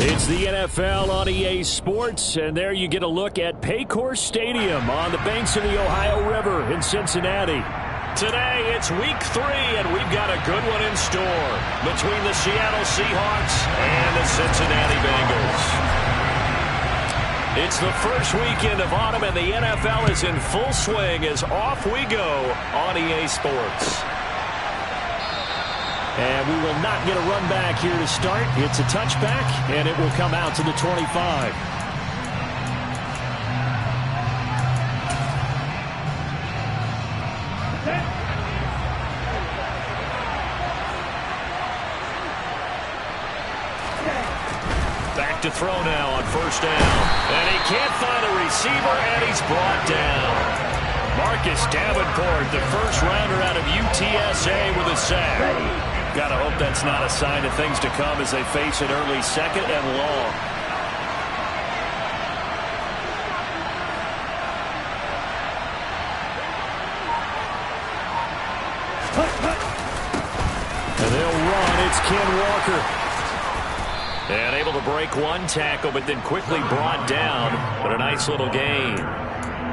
It's the NFL on EA Sports, and there you get a look at Paycor Stadium on the banks of the Ohio River in Cincinnati. Today, it's week 3, and we've got a good one in store between the Seattle Seahawks and the Cincinnati Bengals. It's the first weekend of autumn, and the NFL is in full swing as off we go on EA Sports. And we will not get a run back here to start. It's a touchback, and it will come out to the 25. Back to throw now on first down. And he can't find a receiver, and he's brought down. Marcus Davenport, the first rounder out of UTSA with a sack. Gotta hope that's not a sign of things to come as they face an early second and long. And they'll run. It's Ken Walker. And able to break one tackle, but then quickly brought down. But a nice little gain.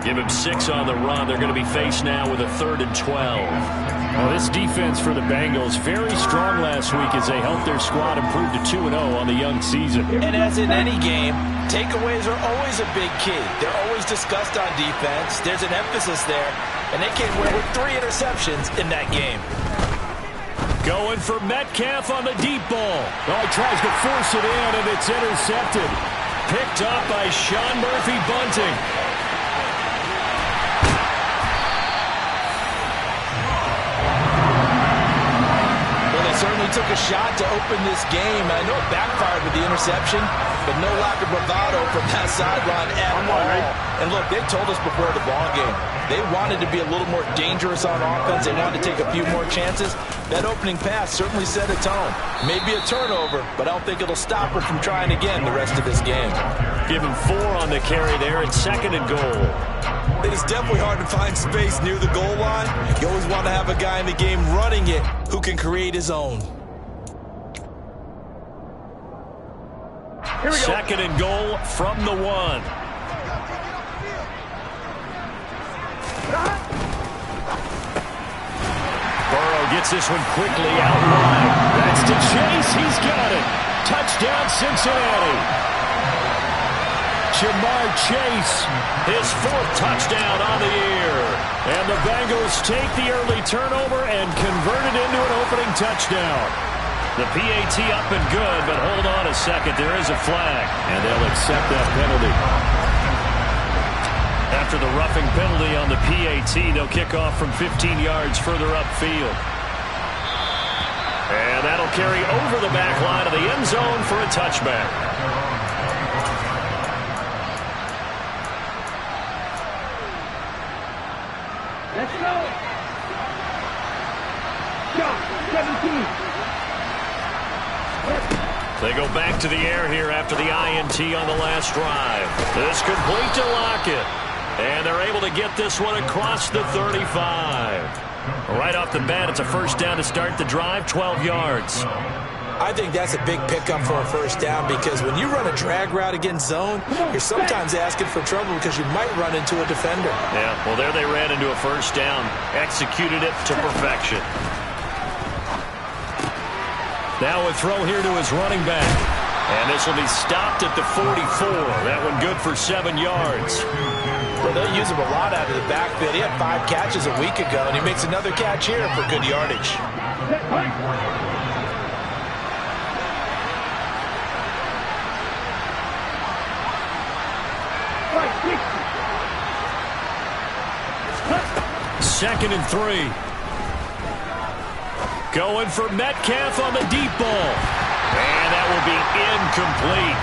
Give him 6 on the run. They're going to be faced now with a 3rd and 12. Well, this defense for the Bengals, very strong last week as they helped their squad improve to 2-0 on the young season. And as in any game, takeaways are always a big key. They're always discussed on defense. There's an emphasis there, and they came away with 3 interceptions in that game. Going for Metcalf on the deep ball. Oh, he tries to force it in, and it's intercepted. Picked up by Sean Murphy-Bunting. Certainly took a shot to open this game. I know it backfired with the interception, but no lack of bravado from that sideline at all. And look, they told us before the ball game, they wanted to be a little more dangerous on offense. They wanted to take a few more chances. That opening pass certainly set a tone. Maybe a turnover, but I don't think it'll stop her from trying again the rest of this game. Give him 4 on the carry there at 2nd and goal. It is definitely hard to find space near the goal line. You always want to have a guy in the game running it who can create his own. Here we go. 2nd and goal from the 1. Burrow gets this one quickly out wide. That's to Chase. He's got it. Touchdown, Cincinnati. Ja'Marr Chase, his 4th touchdown on the year. And the Bengals take the early turnover and convert it into an opening touchdown. The PAT up and good, but hold on a second. There is a flag, and they'll accept that penalty. After the roughing penalty on the PAT, they'll kick off from 15 yards further upfield. And that'll carry over the back line of the end zone for a touchback. Let's go. Shot, 17. They go back to the air here after the INT on the last drive. This complete to Lockett. And they're able to get this one across the 35. Right off the bat, it's a first down to start the drive, 12 yards. I think that's a big pickup for a first down because when you run a drag route against zone, you're sometimes asking for trouble because you might run into a defender. Yeah, well, there they ran into a first down. Executed it to perfection. Now a throw here to his running back. And this will be stopped at the 44. That one good for 7 yards. Well, they'll use him a lot out of the backfield. He had 5 catches a week ago, and he makes another catch here for good yardage. Second and 3. Going for Metcalf on the deep ball. And that will be incomplete.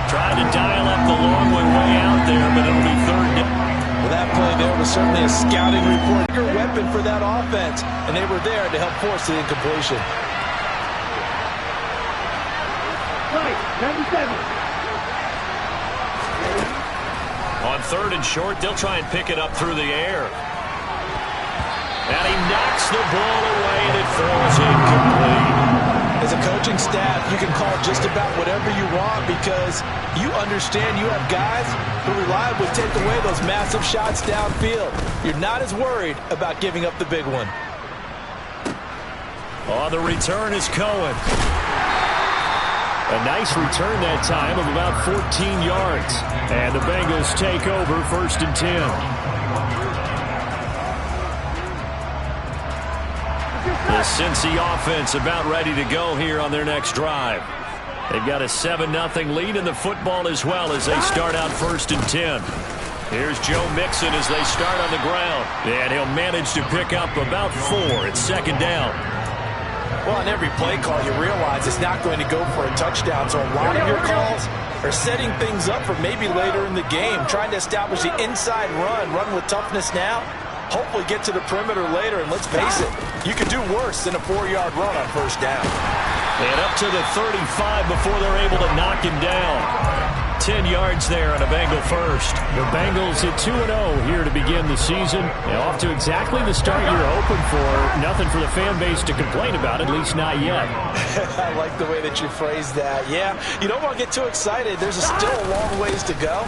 Trying to dial up the long one way out there, but it'll be 3rd down. Well, that play there was certainly a scouting report. Your weapon for that offense, and they were there to help force the incompletion. Right, 97. On 3rd and short, they'll try and pick it up through the air. And he knocks the ball away, and it falls incomplete. As a coaching staff, you can call just about whatever you want because you understand you have guys who reliably take away those massive shots downfield. You're not as worried about giving up the big one. On the return is Cohen. A nice return that time of about 14 yards. And the Bengals take over 1st and 10. The Cincy offense about ready to go here on their next drive. They've got a 7-0 lead in the football as well as they start out 1st and 10. Here's Joe Mixon as they start on the ground. And he'll manage to pick up about 4. It's 2nd down. Well, on every play call, you realize it's not going to go for a touchdown. So a lot of your calls are setting things up for maybe later in the game, trying to establish the inside run with toughness now. Hopefully get to the perimeter later, and let's face it, you could do worse than a 4-yard run on 1st down. And up to the 35 before they're able to knock him down. 10 yards there on a Bengal first. The Bengals at 2-0 here to begin the season. And off to exactly the start you're hoping for. Nothing for the fan base to complain about, at least not yet. I like the way that you phrased that. Yeah, you don't want to get too excited. There's still a long ways to go.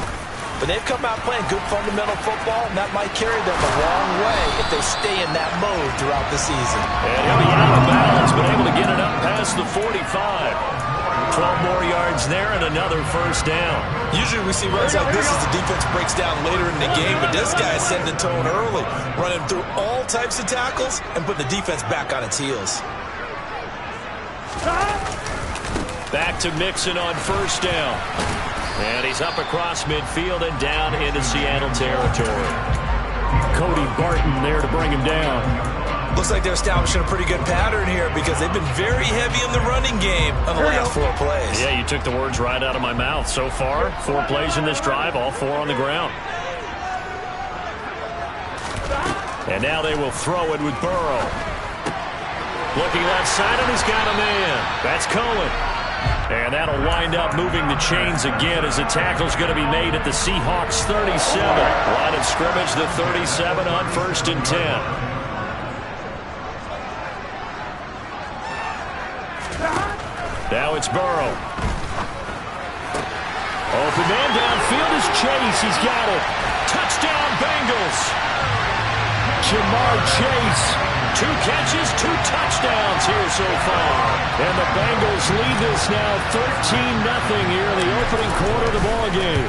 But they've come out playing good fundamental football, and that might carry them a long way if they stay in that mode throughout the season. And he'll be out of bounds, but able to get it up past the 45. 12 more yards there and another 1st down. Usually we see runs like this as the defense breaks down later in the game, but this guy is setting the tone early, running through all types of tackles and putting the defense back on its heels. Back to Mixon on 1st down. And he's up across midfield and down into Seattle territory. Cody Barton there to bring him down. Looks like they're establishing a pretty good pattern here because they've been very heavy in the running game on the last 4 plays. Yeah, you took the words right out of my mouth. So far, 4 plays in this drive, all 4 on the ground. And now they will throw it with Burrow. Looking left side, and he's got a man. That's Cohen. And that'll wind up moving the chains again as the tackle's going to be made at the Seahawks 37. Line of scrimmage, the 37 on 1st and 10. Now it's Burrow. Open man downfield is Chase. He's got it. Touchdown, Bengals. Jamar Chase. 2 catches, 2 touchdowns here so far. And the Bengals lead this now 13-0 here in the opening quarter of the ballgame.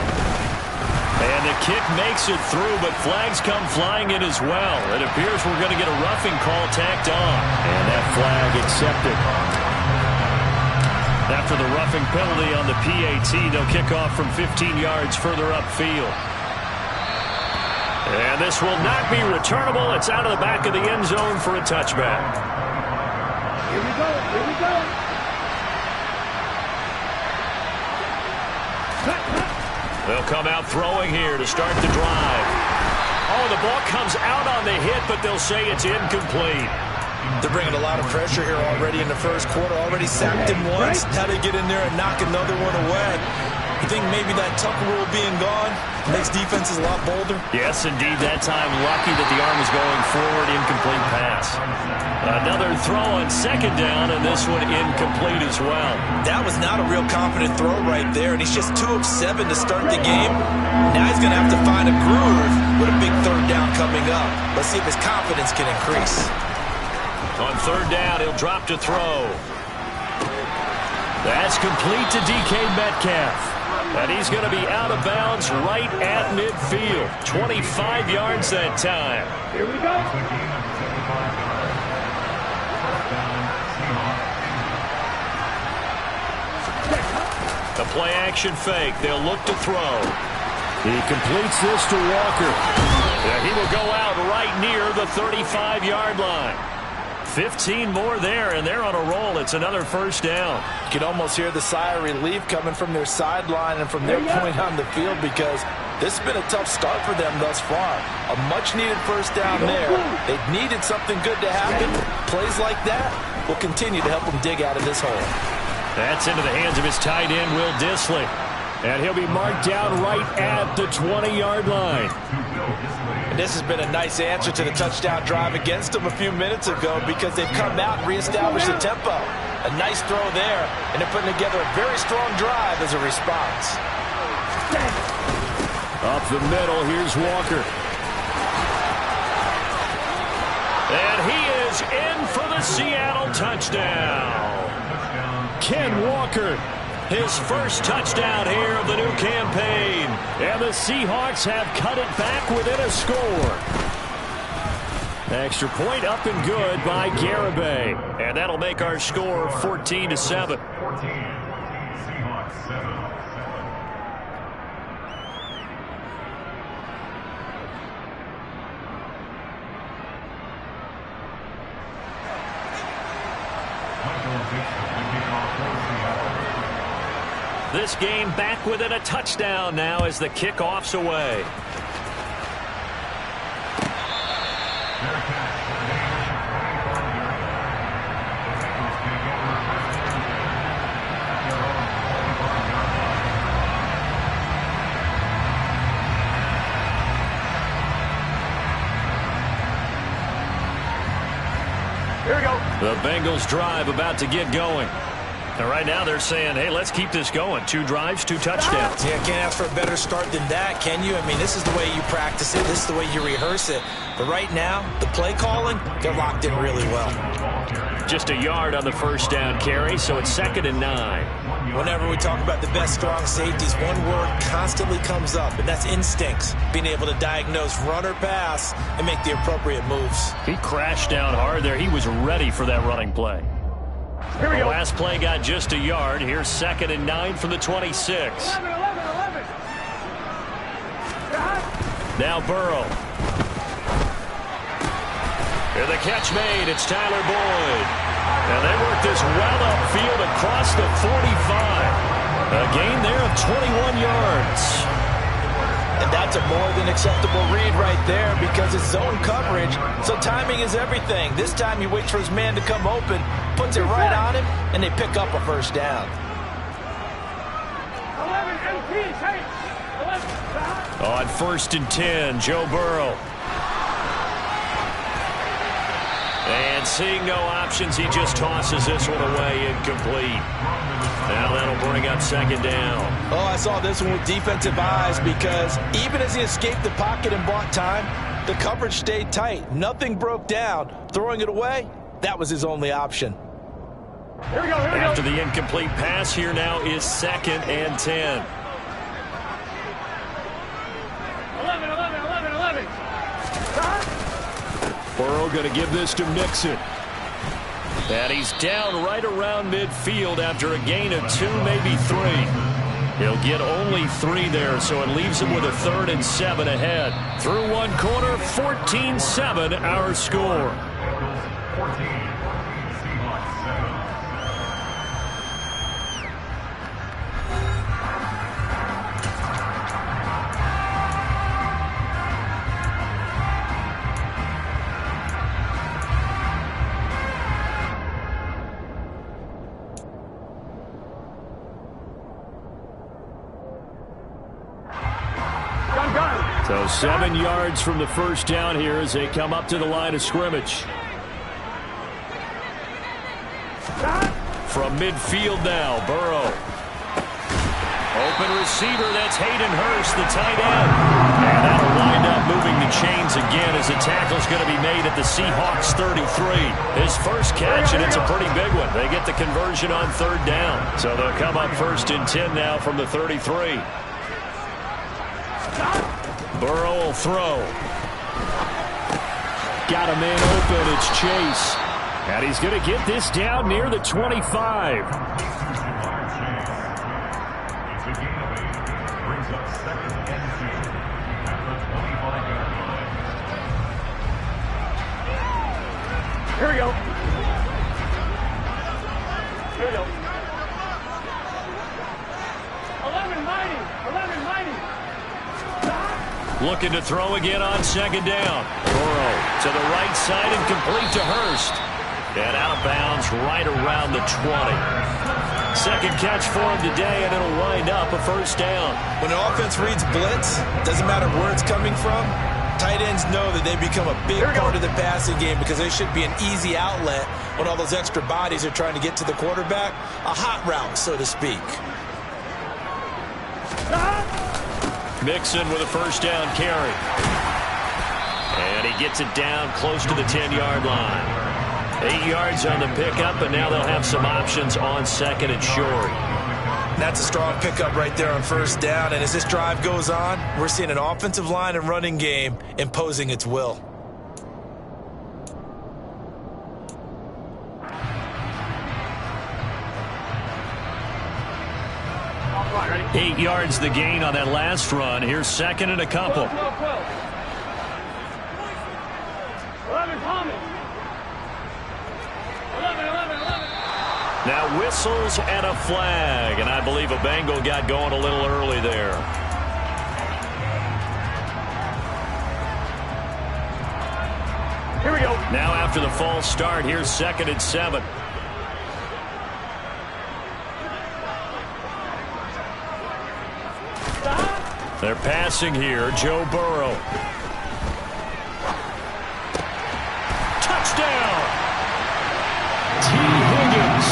And the kick makes it through, but flags come flying in as well. It appears we're going to get a roughing call tacked on. And that flag accepted. After the roughing penalty on the PAT, they'll kick off from 15 yards further upfield. And this will not be returnable. It's out of the back of the end zone for a touchback. Here we go. Here we go. They'll come out throwing here to start the drive. Oh, the ball comes out on the hit, but they'll say it's incomplete. They're bringing a lot of pressure here already in the 1st quarter. Already sacked him once. Now they get in there and knock another one away. You think maybe that Tucker rule being gone makes defenses a lot bolder? Yes, indeed. That time, lucky that the arm was going forward. Incomplete pass. Another throw on 2nd down, and this one incomplete as well. That was not a real confident throw right there, and he's just 2 of 7 to start the game. Now he's going to have to find a groove with a big 3rd down coming up. Let's see if his confidence can increase. On 3rd down, he'll drop to throw. That's complete to DK Metcalf. And he's going to be out of bounds right at midfield. 25 yards that time. Here we go. The play action fake. They'll look to throw. He completes this to Walker. Yeah, he will go out right near the 35-yard line. 15 more there, and they're on a roll. It's another 1st down. You can almost hear the sigh of relief coming from their sideline and from their point on the field because this has been a tough start for them thus far. A much-needed 1st down there. They've needed something good to happen. Plays like that will continue to help them dig out of this hole. That's into the hands of his tight end, Will Dissly. And he'll be marked down right at the 20-yard line. And this has been a nice answer to the touchdown drive against them a few minutes ago because they've come out and reestablished the tempo. A nice throw there, and they're putting together a very strong drive as a response. Up the middle, here's Walker. And he is in for the Seattle touchdown. Ken Walker, his first touchdown here of the new campaign. And the Seahawks have cut it back within a score. Extra point up and good by Garibay. And that'll make our score 14-7. This game back within a touchdown now as the kickoff's away. Here we go. The Bengals drive about to get going. And right now they're saying, hey, let's keep this going. 2 drives, 2 touchdowns. Yeah, can't ask for a better start than that, can you? I mean, this is the way you practice it. This is the way you rehearse it. But right now, the play calling, they're locked in really well. Just a yard on the first down carry, so it's 2nd and 9. Whenever we talk about the best strong safeties, one word constantly comes up, and that's instincts. Being able to diagnose run or pass and make the appropriate moves. He crashed down hard there. He was ready for that running play. Here we The go. last play got just a yard. Here's 2nd and 9 from the 26. 11. Now Burrow. And the catch made. It's Tyler Boyd. And they work this well upfield across the 45. A gain there of 21 yards. And that's a more than acceptable read right there because it's zone coverage, so timing is everything. This time he waits for his man to come open, puts it right on him, and they pick up a first down. 11 MPs, hey. 11. On 1st and 10, Joe Burrow. And seeing no options, he just tosses this one away incomplete. Now that'll bring up 2nd down. Oh, I saw this one with defensive eyes because even as he escaped the pocket and bought time, the coverage stayed tight. Nothing broke down. Throwing it away, that was his only option. Here we go. After the incomplete pass, here now is 2nd and 10. 11. Burrow going to give this to Mixon. And he's down right around midfield after a gain of 2, maybe 3. He'll get only 3 there, so it leaves him with a 3rd and 7 ahead. Through one quarter, 14-7 our score. So 7 yards from the first down here as they come up to the line of scrimmage. From midfield now, Burrow. Open receiver, that's Hayden Hurst, the tight end. And that'll wind up moving the chains again as the tackle's going to be made at the Seahawks 33. His first catch, and it's a pretty big one. They get the conversion on 3rd down. So they'll come up 1st and 10 now from the 33. Burrow will throw. Got a man open. It's Chase. And he's going to get this down near the 25. Here we go. Here we go. 11 mighty. Looking to throw again on 2nd down. Burrow to the right side and complete to Hurst. And out of bounds right around the 20. 2nd catch for him today, and it'll wind up a 1st down. When an offense reads blitz, doesn't matter where it's coming from, tight ends know that they become a big part of the passing game because they should be an easy outlet when all those extra bodies are trying to get to the quarterback. A hot route, so to speak. Mixon with a first down carry. And he gets it down close to the 10-yard line. 8 yards on the pickup, and now they'll have some options on second and short. That's a strong pickup right there on first down. And as this drive goes on, we're seeing an offensive line and running game imposing its will. Right, 8 yards the gain on that last run. Here's second and a couple. 12. 11 coming. 11. Now whistles and a flag, and I believe a Bengal got going a little early there. Here we go. Now after the false start, here's second and 7. They're passing here. Joe Burrow. Touchdown! T. Higgins.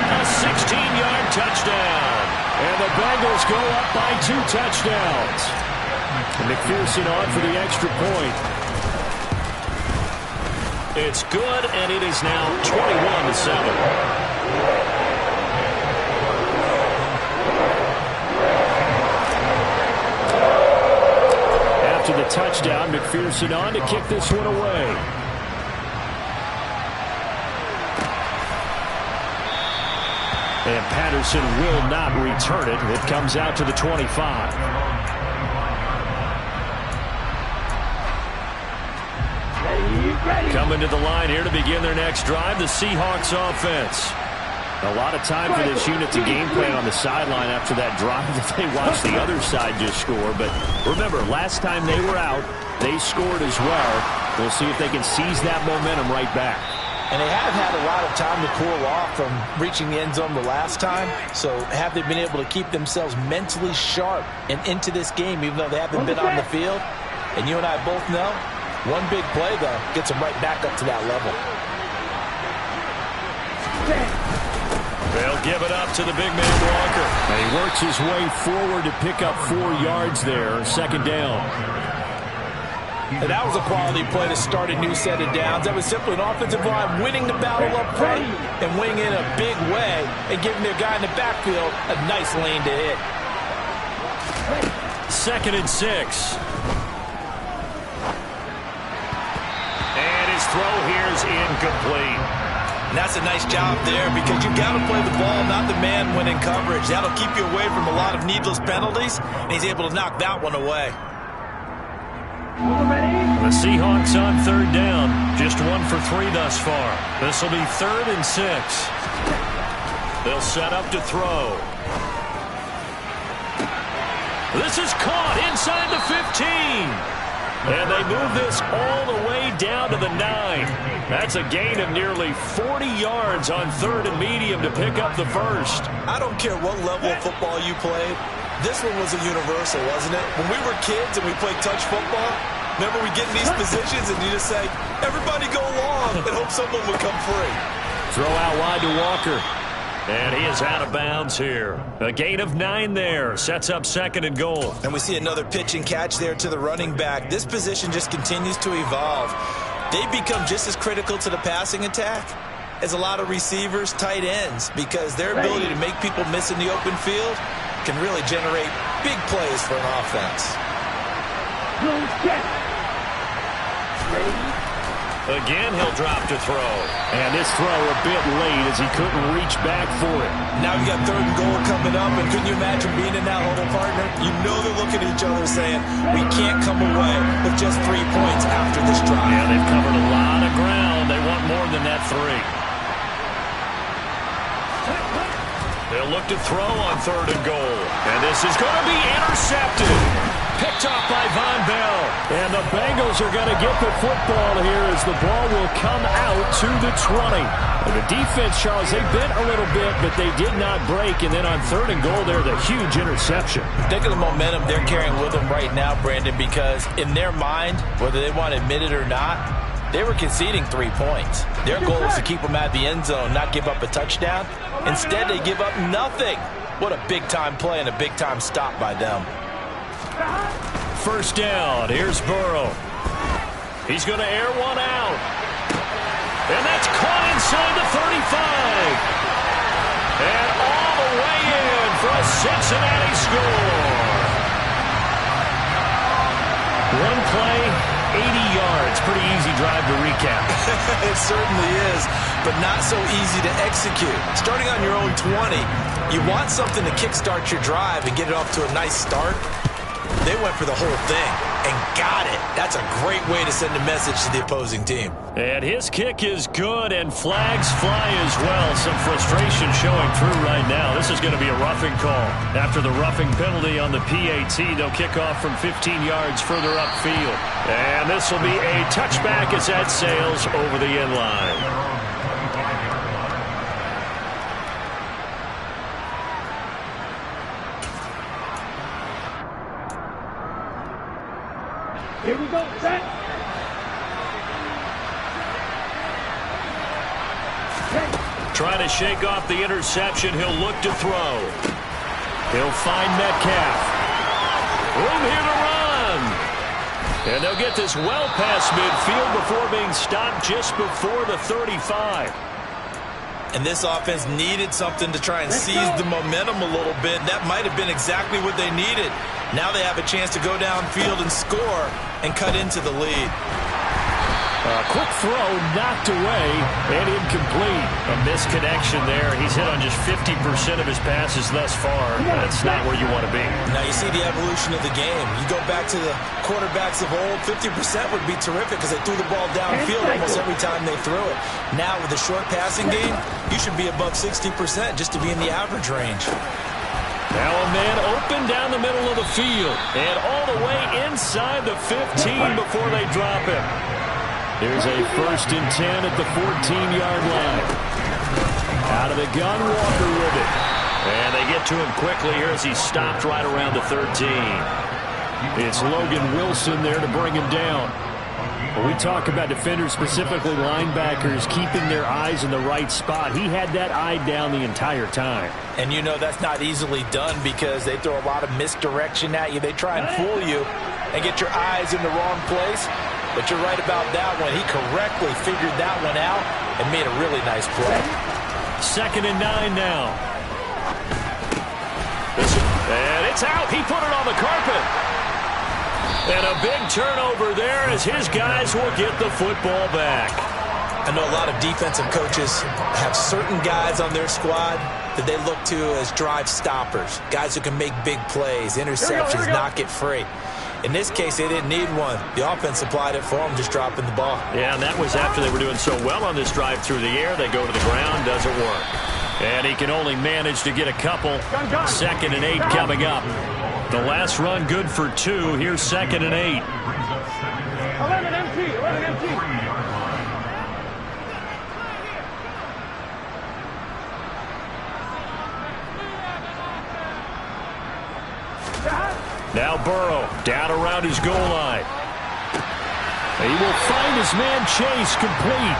A 16-yard touchdown. And the Bengals go up by 2 touchdowns. And McPherson on for the extra point. It's good, and it is now 21-7. To the touchdown, McPherson on to kick this one away. And Patterson will not return it. It comes out to the 25. Coming to the line here to begin their next drive, the Seahawks offense. A lot of time for this unit to game plan on the sideline after that drive that they watched the other side just score. But remember, last time they were out, they scored as well. We'll see if they can seize that momentum right back. And they have had a lot of time to cool off from reaching the end zone the last time. So have they been able to keep themselves mentally sharp and into this game, even though they haven't been on the field? And you and I both know, one big play, though, gets them right back up to that level. They'll give it up to the big man Walker. And he works his way forward to pick up 4 yards there. Second down. And that was a quality play to start a new set of downs. That was simply an offensive line winning the battle up front and winning in a big way and giving their guy in the backfield a nice lane to hit. Second and 6. And his throw here is incomplete. And that's a nice job there because you've got to play the ball, not the man when in coverage. That'll keep you away from a lot of needless penalties, and he's able to knock that one away. The Seahawks on third down. Just 1 for 3 thus far. This will be 3rd and 6. They'll set up to throw. This is caught inside the 15. And they move this all the way down to the 9. That's a gain of nearly 40 yards on 3rd and medium to pick up the first. I don't care what level of football you played. This one was a universal, wasn't it? When we were kids and we played touch football, remember we get in these positions and you just say, everybody go long and hope someone would come free. Throw out wide to Walker. And he is out of bounds here. A gain of 9 there. Sets up 2nd and goal. And we see another pitch and catch there to the running back. This position just continues to evolve. They become just as critical to the passing attack as a lot of receivers, tight ends, because their ability to make people miss in the open field can really generate big plays for an offense. Again, he'll drop to throw. And this throw a bit late as he couldn't reach back for it. Now you got 3rd and goal coming up, and couldn't you imagine being in that huddle, partner? You know they're looking at each other saying, we can't come away with just 3 points after this drive. Yeah, they've covered a lot of ground. They want more than that 3. They'll look to throw on 3rd and goal. And this is going to be intercepted. Picked off by Von Bell. And the Bengals are going to get the football here as the ball will come out to the 20. And the defense, Charles, they bent a little bit, but they did not break. And then on 3rd and goal, there's a huge interception. Think of the momentum they're carrying with them right now, Brandon, because in their mind, whether they want to admit it or not, They were conceding 3 points. Their goal was to keep them at the end zone, not give up a touchdown. Instead, they give up nothing. What a big-time play and a big-time stop by them. First down. Here's Burrow. He's going to air one out. And that's caught inside the 35. And all the way in for a Cincinnati score. One play, 80 yards. Pretty easy drive to recap. It certainly is, but not so easy to execute. Starting on your own 20, you want something to kickstart your drive and get it off to a nice start. They went for the whole thing and got it. That's a great way to send a message to the opposing team. And his kick is good, and flags fly as well. Some frustration showing through right now. This is going to be a roughing call. After the roughing penalty on the PAT, they'll kick off from 15 yards further upfield. And this will be a touchback as that sails over the end line. Here we go, set. Trying to shake off the interception. He'll look to throw. He'll find Metcalf. Room here to run. And they'll get this well past midfield before being stopped just before the 35. And this offense needed something to try and seize the momentum a little bit. That might have been exactly what they needed. Now they have a chance to go downfield and score and cut into the lead. A quick throw knocked away and incomplete. A misconnection there. He's hit on just 50% of his passes thus far. That's not where you want to be. Now you see the evolution of the game. You go back to the quarterbacks of old, 50% would be terrific because they threw the ball downfield almost every time they threw it. Now with the short passing game, you should be above 60% just to be in the average range. Now a man open down the middle of the field and all the way inside the 15 before they drop him. Here's a 1st and 10 at the 14-yard line. Out of the gun, Walker with it. And they get to him quickly here as he's stopped right around the 13. It's Logan Wilson there to bring him down. When we talk about defenders, specifically linebackers, keeping their eyes in the right spot, he had that eye down the entire time. And you know that's not easily done because they throw a lot of misdirection at you. They try and fool you and get your eyes in the wrong place. But you're right about that one. He correctly figured that one out and made a really nice play. 2nd and 9 now. And it's out. He put it on the carpet. And a big turnover there as his guys will get the football back. I know a lot of defensive coaches have certain guys on their squad that they look to as drive stoppers, guys who can make big plays, interceptions, not get free. In this case, they didn't need one. The offense supplied it for them, just dropping the ball. Yeah, and that was after they were doing so well on this drive through the air. They go to the ground, doesn't work. And he can only manage to get a couple. 2nd and 8 coming up. The last run good for 2. Here's 2nd and 8. 11 empty, 11 empty. Now Burrow down around his goal line. He will find his man Chase complete.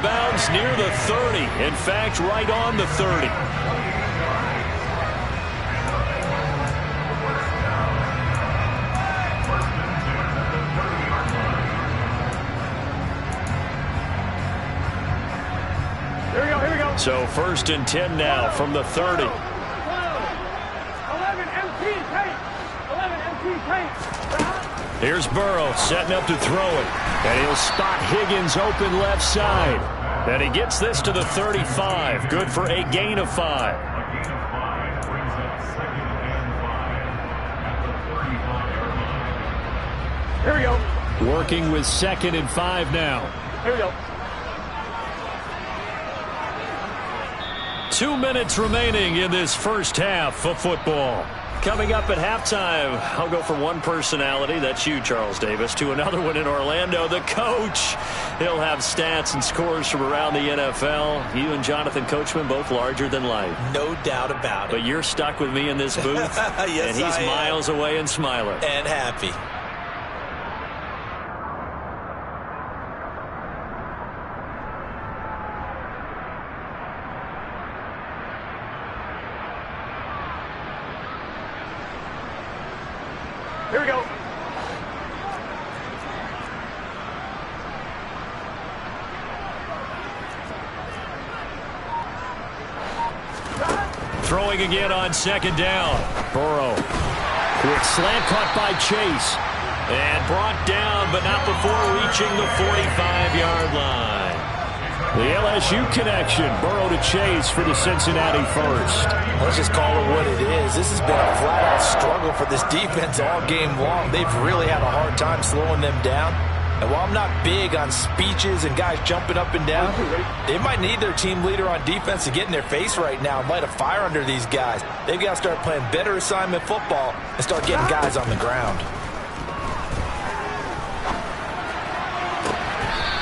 Bounds near the 30. In fact, right on the 30. Here we go. So 1st and 10 now from the 30. 11 empty tank. 11 empty tank. Here's Burrow setting up to throw it. And he'll spot Higgins open left side. And he gets this to the 35. Good for a gain of 5. Here we go. Working with 2nd and 5 now. Here we go. 2 minutes remaining in this first half of football. Coming up at halftime, I'll go from one personality, that's you, Charles Davis, to another one in Orlando, the coach. He'll have stats and scores from around the NFL. You and Jonathan Coachman both larger than life. No doubt about it. But you're stuck with me in this booth, yes, and he's miles away and smiling. And happy. Here we go. Throwing again on 2nd down. Burrow. Quick slant caught by Chase. And brought down, but not before reaching the 45-yard line. The LSU connection. Burrow to Chase for the Cincinnati first. Let's just call it what it is. This has been a flat-out struggle for this defense all game long. They've really had a hard time slowing them down. And while I'm not big on speeches and guys jumping up and down, they might need their team leader on defense to get in their face right now and light a fire under these guys. They've got to start playing better assignment football and start getting guys on the ground.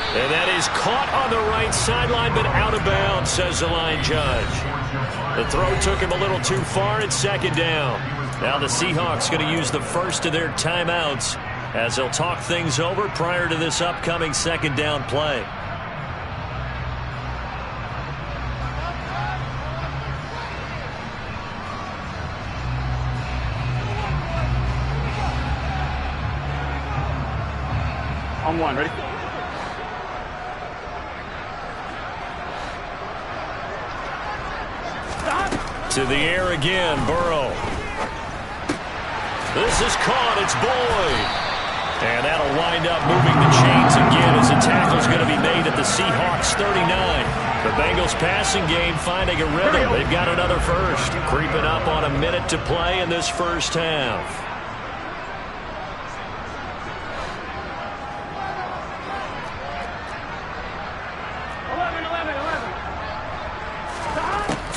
And that is caught on the right sideline, but out of bounds, says the line judge. The throw took him a little too far at 2nd down. Now the Seahawks going to use the first of their timeouts as they'll talk things over prior to this upcoming 2nd down play. On one, ready? To the air again, Burrow. This is caught, it's Boyd. And that'll wind up moving the chains again as the tackle's going to be made at the Seahawks 39. The Bengals passing game finding a rhythm. They've got another first. Creeping up on a minute to play in this first half.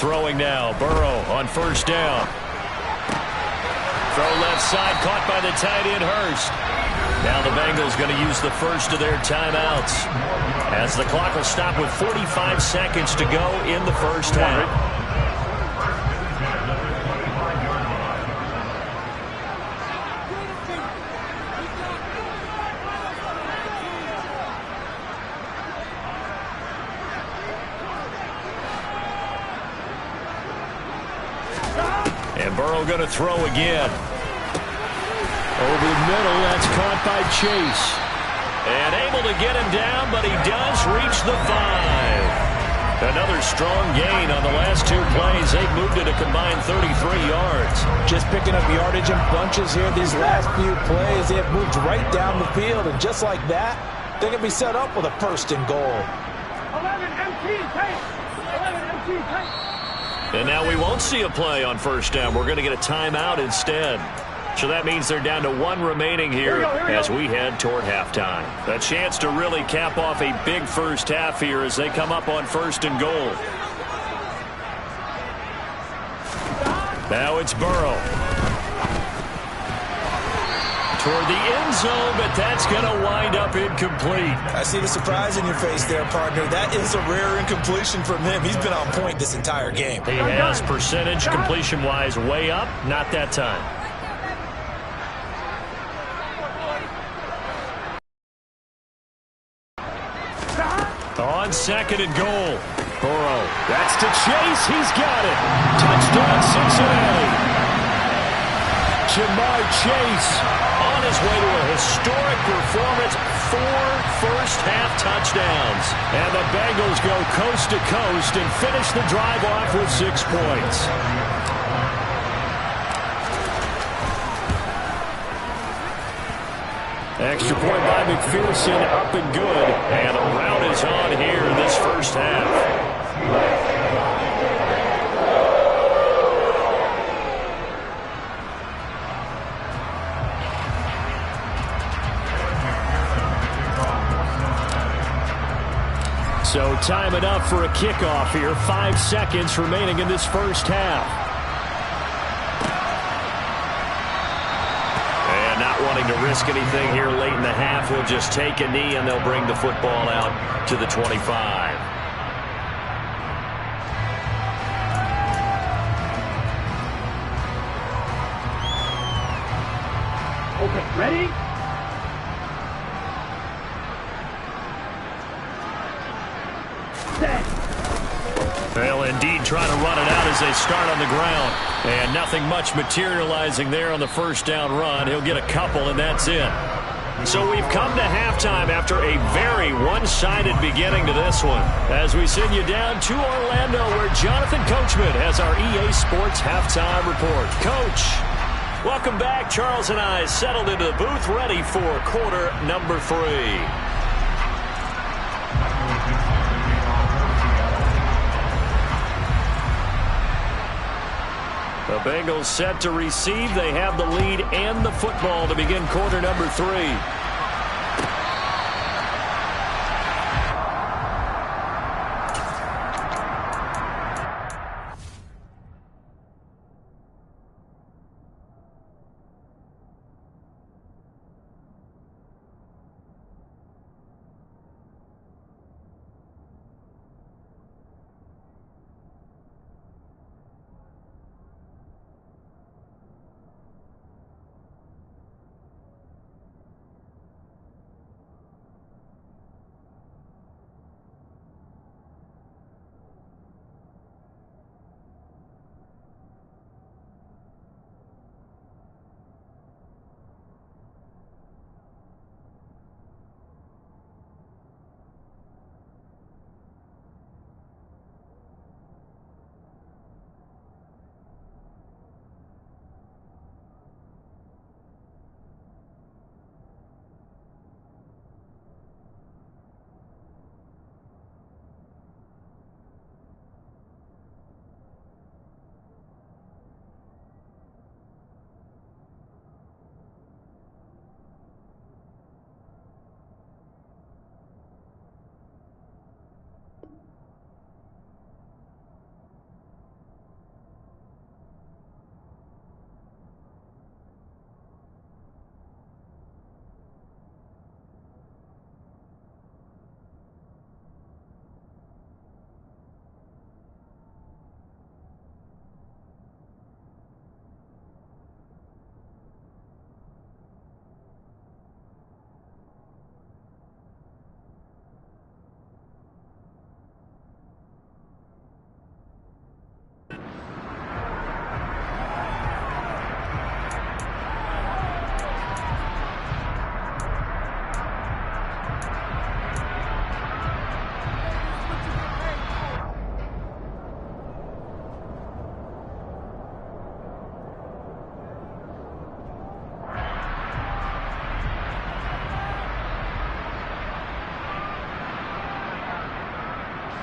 Throwing now, Burrow on 1st down. Throw left side, caught by the tight end, Hurst. Now the Bengals going to use the first of their timeouts as the clock will stop with 45 seconds to go in the first half. And Burrow going to throw again. Over the middle, that's caught by Chase. And able to get him down, but he does reach the 5. Another strong gain on the last 2 plays. They've moved it a combined 33 yards. Just picking up yardage in bunches here these last few plays. They have moved right down the field, and just like that, they're going to be set up with a 1st and goal. 11 MT, take. 11 MT, take. And now we won't see a play on 1st down. We're going to get a timeout instead. So that means they're down to 1 remaining here as we head toward halftime. A chance to really cap off a big first half here as they come up on 1st and goal. Now it's Burrow. Toward the end zone, but that's going to wind up incomplete. I see the surprise in your face there, partner. That is a rare incompletion from him. He's been on point this entire game. He has percentage completion-wise way up, not that time. On 2nd and goal. Burrow. That's to Chase. He's got it. Touchdown, Cincinnati. Ja'Marr Chase on his way to a historic performance. 4 first-half touchdowns. And the Bengals go coast to coast and finish the drive off with 6 points. Extra point by McPherson, up and good. And a rout is on here in this first half. So time enough for a kickoff here. 5 seconds remaining in this first half. And not wanting to risk anything here late in the half, he'll just take a knee and they'll bring the football out to the 25. Okay, ready? They'll indeed try to run it out as they start on the ground. And nothing much materializing there on the first down run. He'll get a couple, and that's it. So we've come to halftime after a very one-sided beginning to this one. As we send you down to Orlando, where Jonathan Coachman has our EA Sports Halftime Report. Coach, welcome back. Charles and I settled into the booth, ready for quarter number 3. The Bengals set to receive. They have the lead and the football to begin quarter number 3.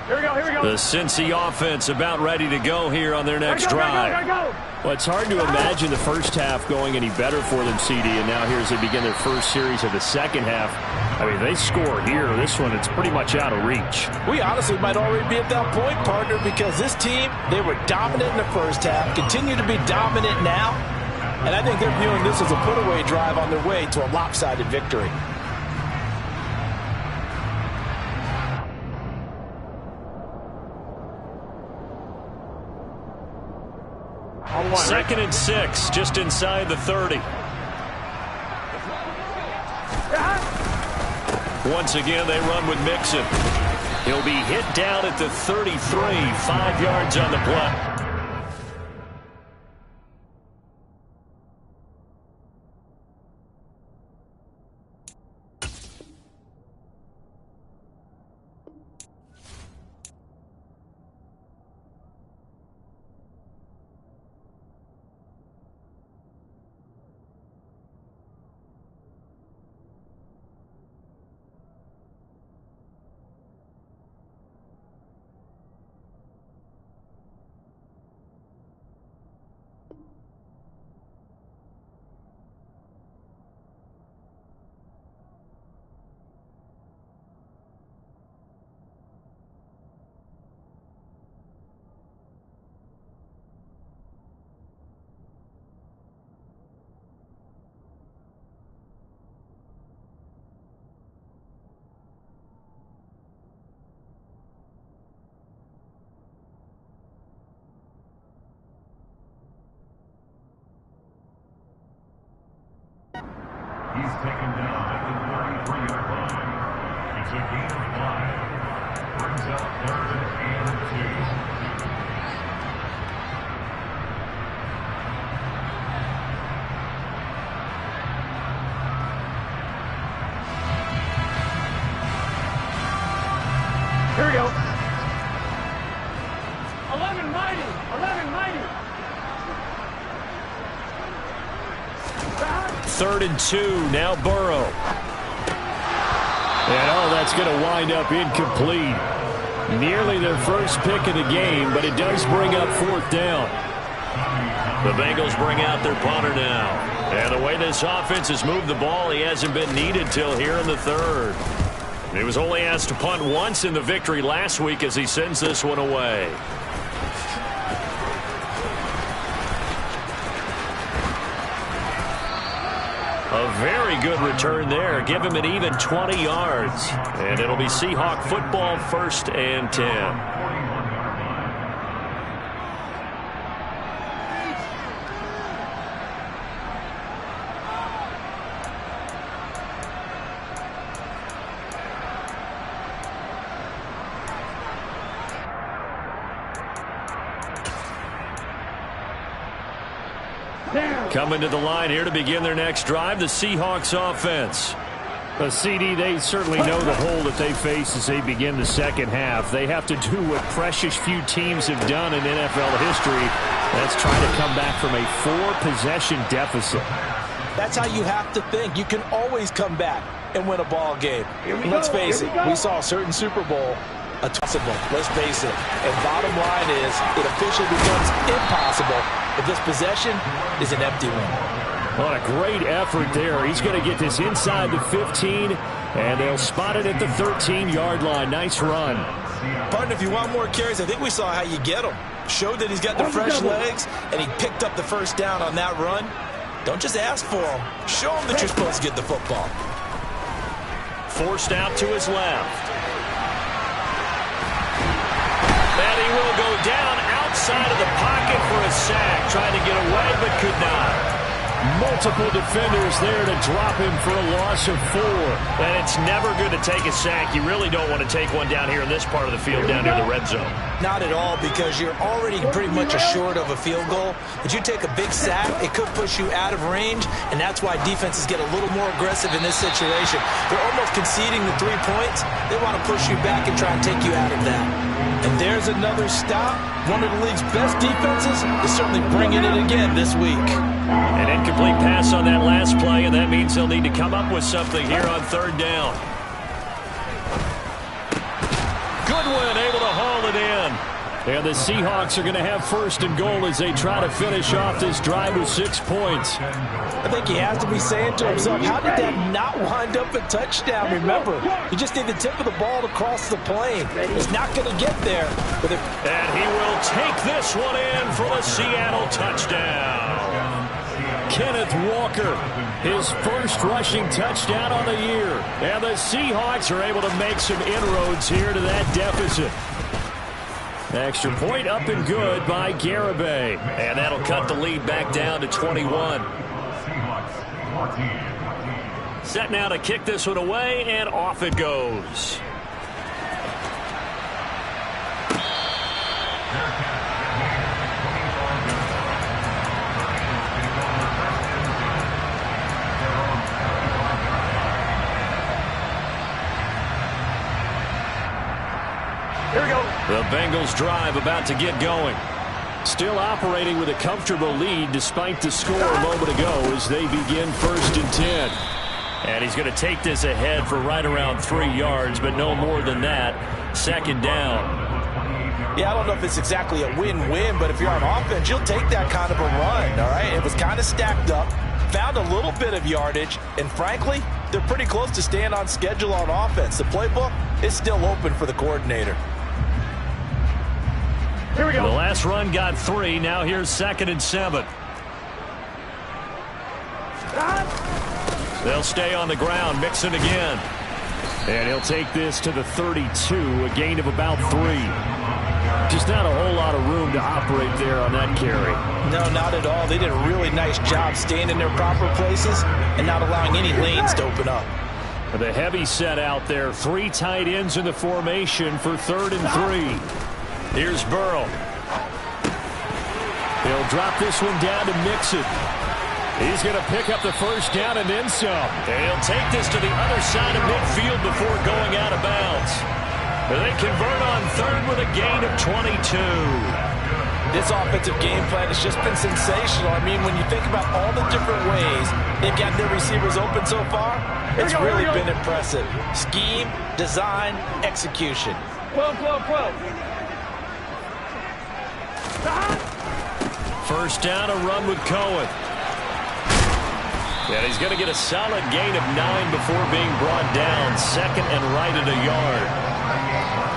Here we go, here we go. The Cincy offense about ready to go here on their next drive. Well, it's hard to imagine the first half going any better for them, CD, and now here as they begin their first series of the second half. I mean, they score here. This one, it's pretty much out of reach. We honestly might already be at that point, partner, because this team, they were dominant in the first half, continue to be dominant now, and I think they're viewing this as a put-away drive on their way to a lopsided victory. Second and 6, just inside the 30. Once again, they run with Mixon. He'll be hit down at the 33, 5 yards on the play. He's taken down at the 33-yard line. It's a gain of 5. Brings up 3rd and 2. Here we go. 11 mighty. 11 mighty. 3rd and 2. Now Burrow. And that's going to wind up incomplete. Nearly their first pick of the game, but it does bring up 4th down. The Bengals bring out their punter now. And the way this offense has moved the ball, he hasn't been needed till here in the 3rd. He was only asked to punt once in the victory last week as he sends this one away. A very good return there. Give him an even 20 yards. And it'll be Seahawk football, 1st and 10. Coming to the line here to begin their next drive, the Seahawks offense. CD, they certainly know the hole that they face as they begin the second half. They have to do what precious few teams have done in NFL history. That's trying to come back from a 4-possession deficit. That's how you have to think. You can always come back and win a ball game. Let's face it, we saw a certain Super Bowl impossible. Let's face it. And bottom line is, it officially becomes impossible if this possession is an empty one. What a great effort there. He's going to get this inside the 15, and they'll spot it at the 13-yard line. Nice run. Partner, if you want more carries, I think we saw how you get him. Showed that he's got the fresh legs, and he picked up the 1st down on that run. Don't just ask for him. Show him that you're supposed to get the football. Forced out to his left. And he will go down outside of the pocket for a sack. Trying to get away, but could not. Multiple defenders there to drop him for a loss of 4. And it's never good to take a sack. You really don't want to take one down here in this part of the field, down near the red zone. Not at all, because you're already pretty much assured of a field goal. But you take a big sack, it could push you out of range, and that's why defenses get a little more aggressive in this situation. They're almost conceding the 3 points. They want to push you back and try and take you out of that. And there's another stop. One of the league's best defenses is certainly bringing it again this week. An incomplete pass on that last play, and that means they'll need to come up with something here on 3rd down. Goodwin able to haul it in. And the Seahawks are going to have 1st and goal as they try to finish off this drive with 6 points. I think he has to be saying to himself, how did that not wind up a touchdown? Remember, you just need the tip of the ball to cross the plane. He's not going to get there. And he will take this one in for the Seattle touchdown. Kenneth Walker, his 1st rushing touchdown on the year. And the Seahawks are able to make some inroads here to that deficit. Extra point up and good by Garibay. And that'll cut the lead back down to 21. Set now to kick this one away, and off it goes. Here we go. The Bengals drive about to get going. Still operating with a comfortable lead despite the score a moment ago as they begin 1st and 10. And he's going to take this ahead for right around 3 yards, but no more than that. 2nd down. Yeah, I don't know if it's exactly a win-win, but if you're on offense, you'll take that kind of a run, all right? It was kind of stacked up, found a little bit of yardage, and frankly, they're pretty close to staying on schedule on offense. The playbook is still open for the coordinator. Here we go. The last run got 3. Now here's 2nd and 7. They'll stay on the ground. Mixon again. And he'll take this to the 32. A gain of about 3. Just not a whole lot of room to operate there on that carry. No, not at all. They did a really nice job staying in their proper places and not allowing any lanes to open up. The heavy set out there. 3 tight ends in the formation for 3rd and 3. Here's Burrow. He'll drop this one down to Mixon. He's going to pick up the first down and then some. And he'll take this to the other side of midfield before going out of bounds. They convert on 3rd with a gain of 22. This offensive game plan has just been sensational. I mean, when you think about all the different ways they've got their receivers open so far, it's really been impressive. Scheme, design, execution. 12. First down, a run with Cohen. And he's going to get a solid gain of 9 before being brought down. 2nd and right at a yard.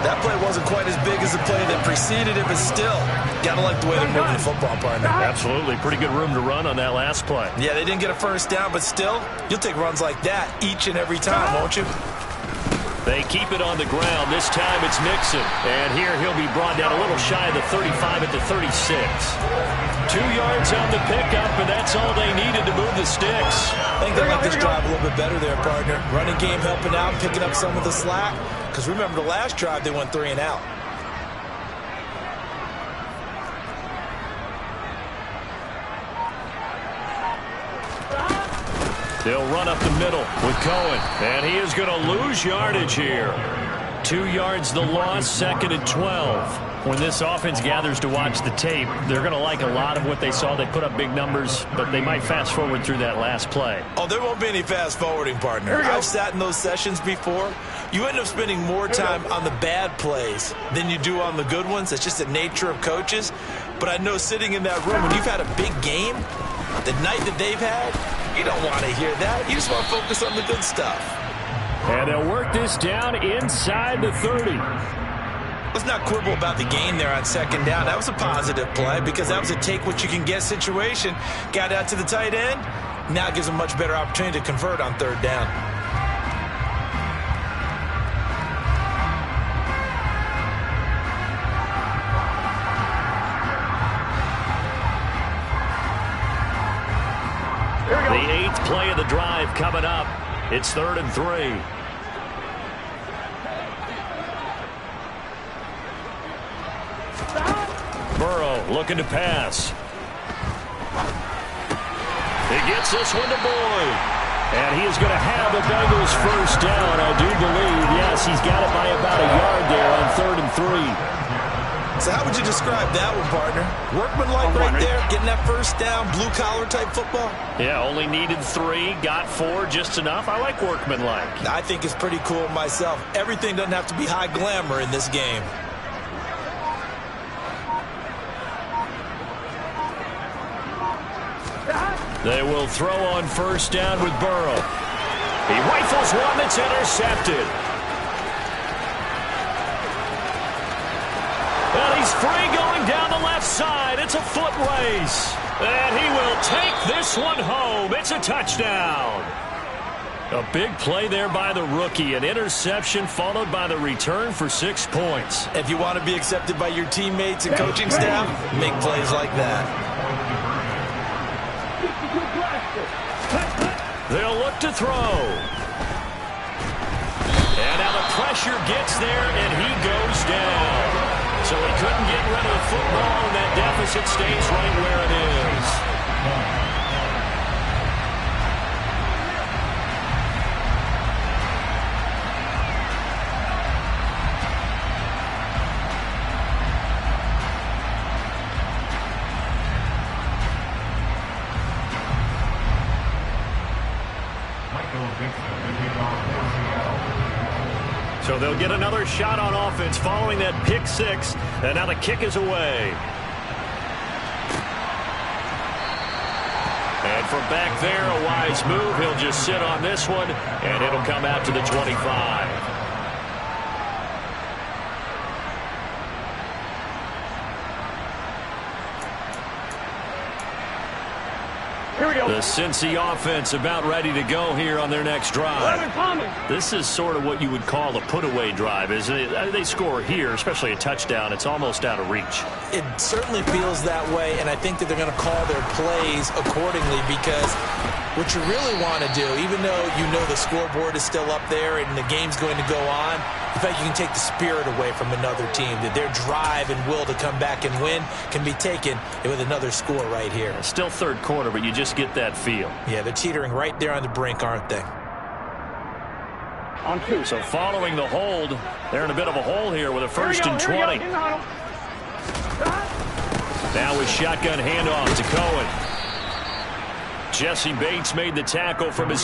That play wasn't quite as big as the play that preceded it, but still, got to like the way they're moving the football, partner. Absolutely. Pretty good room to run on that last play. Yeah, they didn't get a first down, but still, you'll take runs like that each and every time, won't you? They keep it on the ground. This time it's Mixon. And here he'll be brought down a little shy of the 35 at the 36. 2 yards on the pickup, and that's all they needed to move the sticks. I think they like this drive a little bit better there, partner. Running game helping out, picking up some of the slack. Because remember, the last drive, they went 3 and out. They'll run up the middle with Cohen. And he is going to lose yardage here. 2 yards the loss, 2nd and 12. When this offense gathers to watch the tape, they're going to like a lot of what they saw. They put up big numbers, but they might fast forward through that last play. Oh, there won't be any fast forwarding, partner. I've sat in those sessions before. You end up spending more time on the bad plays than you do on the good ones. It's just the nature of coaches. But I know sitting in that room, when you've had a big game, the night that they've had, you don't want to hear that. You just want to focus on the good stuff. And they'll work this down inside the 30. Let's not quibble about the gain there on 2nd down. That was a positive play because that was a take-what-you-can-get situation. Got out to the tight end. Now it gives them a much better opportunity to convert on 3rd down. The 8th play of the drive coming up. It's 3rd and 3. Burrow looking to pass. He gets this one to Boyd. And he is going to have the Bengals first down, I do believe. Yes, he's got it by about a yard there on 3rd and 3. So how would you describe that one, partner? Workmanlike right there, getting that first down, blue-collar type football? Yeah, only needed 3, got 4, just enough. I like workmanlike. I think it's pretty cool myself. Everything doesn't have to be high glamour in this game. They will throw on first down with Burrow. He rifles one that's intercepted. And he's free going down the left side. It's a foot race. And he will take this one home. It's a touchdown. A big play there by the rookie. An interception followed by the return for 6 points. If you want to be accepted by your teammates and coaching staff, make plays like that. They'll look to throw. And now the pressure gets there, and he goes down. So he couldn't get rid of the football, and that deficit stays right where it is. So they'll get another shot on offense following that pick 6, and now the kick is away. And from back there, a wise move. He'll just sit on this one, and it'll come out to the 25. Here we go. The Cincy offense about ready to go here on their next drive. This is sort of what you would call a put-away drive, isn't it? They score here, especially a touchdown. It's almost out of reach. It certainly feels that way, and I think that they're going to call their plays accordingly, because what you really want to do, even though you know the scoreboard is still up there and the game's going to go on, in fact, you can take the spirit away from another team, that their drive and will to come back and win can be taken with another score right here. Still third quarter, but you just get that feel. Yeah, they're teetering right there on the brink, aren't they? On 2. So following the hold, they're in a bit of a hole here with a first and 20. Now with shotgun handoff to Cohen. Jesse Bates made the tackle from his